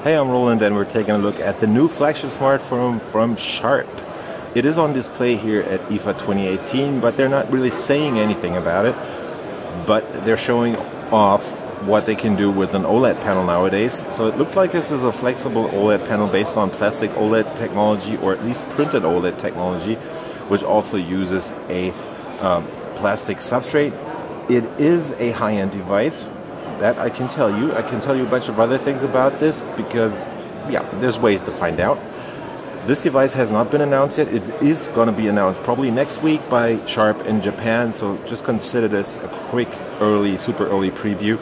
Hey, I'm Roland and we're taking a look at the new flagship smartphone from Sharp. It is on display here at IFA 2018, but they're not really saying anything about it. But they're showing off what they can do with an OLED panel nowadays. So it looks like this is a flexible OLED panel based on plastic OLED technology, or at least printed OLED technology, which also uses a plastic substrate. It is a high-end device. That I can tell you. I can tell you a bunch of other things about this because, yeah, there's ways to find out. This device has not been announced yet. It is going to be announced probably next week by Sharp in Japan, so just consider this a quick, super early preview.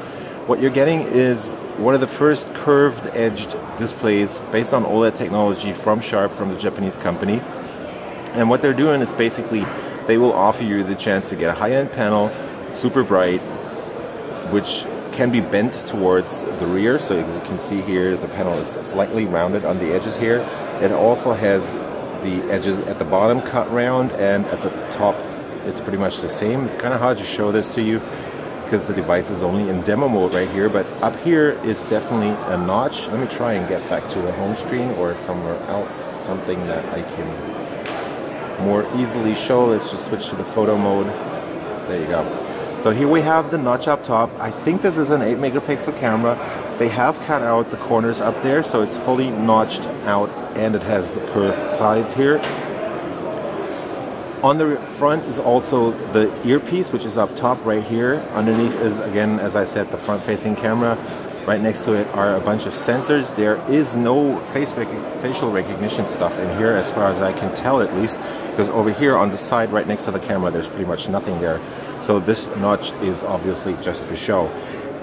What you're getting is one of the first curved-edged displays based on OLED technology from Sharp, from the Japanese company. And what they're doing is basically they will offer you the chance to get a high-end panel, super bright, which can be bent towards the rear. So as you can see here, the panel is slightly rounded on the edges here. It also has the edges at the bottom cut round, and at the top it's pretty much the same. It's kind of hard to show this to you because the device is only in demo mode right here, but up here is definitely a notch. Let me try and get back to the home screen or somewhere else, something that I can more easily show. Let's just switch to the photo mode. There you go. So here we have the notch up top. I think this is an 8 megapixel camera. They have cut out the corners up there, so it's fully notched out, and it has curved sides here. On the front is also the earpiece, which is up top right here. Underneath is, again, as I said, the front-facing camera. Right next to it are a bunch of sensors. There is no facial recognition stuff in here, as far as I can tell at least, because over here on the side right next to the camera there's pretty much nothing there. So this notch is obviously just for show.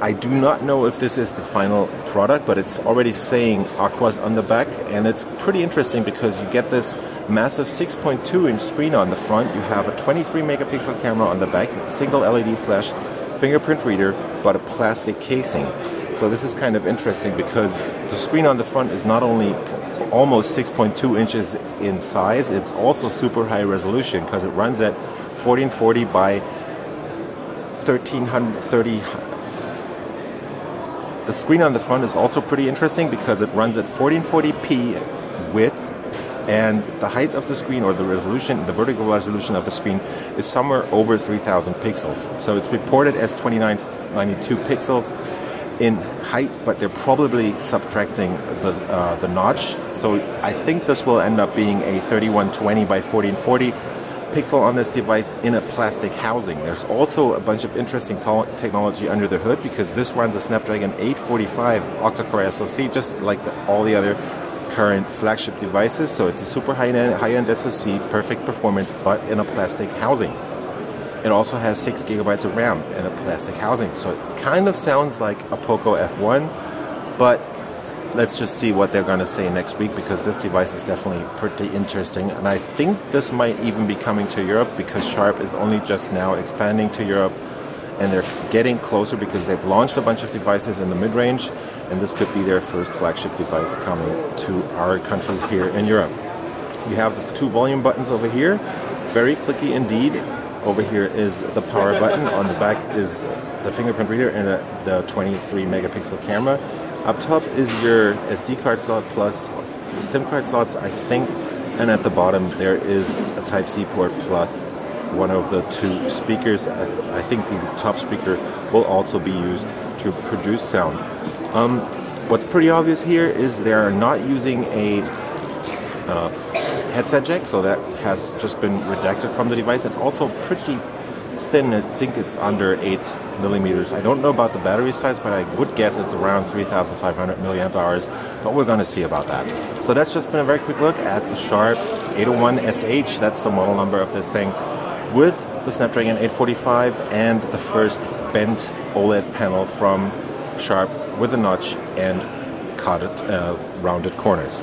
I do not know if this is the final product, but it's already saying Aquas on the back, and it's pretty interesting because you get this massive 6.2-inch screen on the front. You have a 23 megapixel camera on the back, single LED flash, fingerprint reader, but a plastic casing. So this is kind of interesting because the screen on the front is not only almost 6.2 inches in size, it's also super high resolution because it runs at 1440 by 1330. The screen on the front is also pretty interesting because it runs at 1440p width, and the height of the screen, or the resolution, the vertical resolution of the screen, is somewhere over 3000 pixels. So it's reported as 2992 pixels in height, but they're probably subtracting the notch. So I think this will end up being a 3120 by 1440 pixel on this device in a plastic housing. There's also a bunch of interesting technology under the hood because this runs a Snapdragon 845 octa-core SoC, just like all the other current flagship devices. So it's a super high-end SoC, perfect performance, but in a plastic housing. It also has 6 gigabytes of RAM in a plastic housing. So it kind of sounds like a Poco F1, but let's just see what they're going to say next week, because this device is definitely pretty interesting. And I think this might even be coming to Europe because Sharp is only just now expanding to Europe, and they're getting closer because they've launched a bunch of devices in the mid-range, and this could be their first flagship device coming to our countries here in Europe. You have the 2 volume buttons over here, very clicky indeed. Over here is the power button. On the back is the fingerprint reader and the 23 megapixel camera. Up top is your SD card slot plus the SIM card slots, I think, and at the bottom there is a Type-C port plus one of the 2 speakers. I think the top speaker will also be used to produce sound. What's pretty obvious here is they're not using a headset jack, so that has just been redacted from the device. It's also pretty thin. I think it's under 8 millimeters. I don't know about the battery size, but I would guess it's around 3,500 milliamp hours, but we're going to see about that. So that's just been a very quick look at the Sharp 801SH, that's the model number of this thing, with the Snapdragon 845 and the first bent OLED panel from Sharp with a notch and rounded corners.